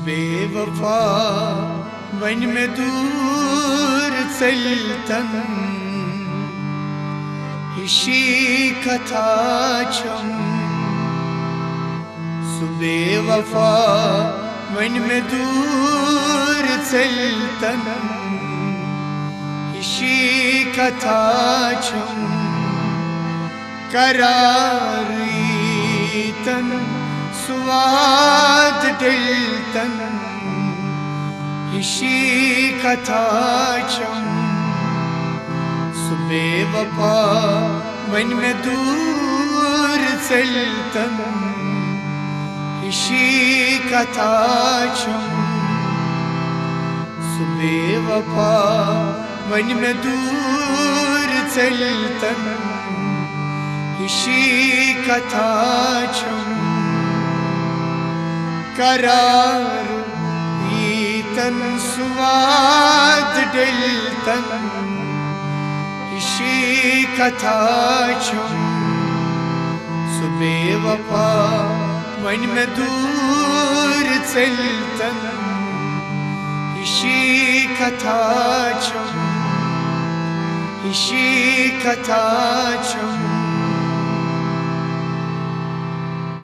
बेवफा वन में दूर चलतन हिशी कथा छम बेवफा वन में दूर चलतन हिशी कथा छम करारीतन स्वाद दिलतन हिशी कथा छम बेवफा वन में दूर चलतन हिशी कथा छम बेवफा वन में दूर चलतन हिशी कथा छम करार ईतन स्वाद दिलतन हिशी कथा छम बेवफा वन में दूर चलतन हिशी कथा छम हिशी कथा छम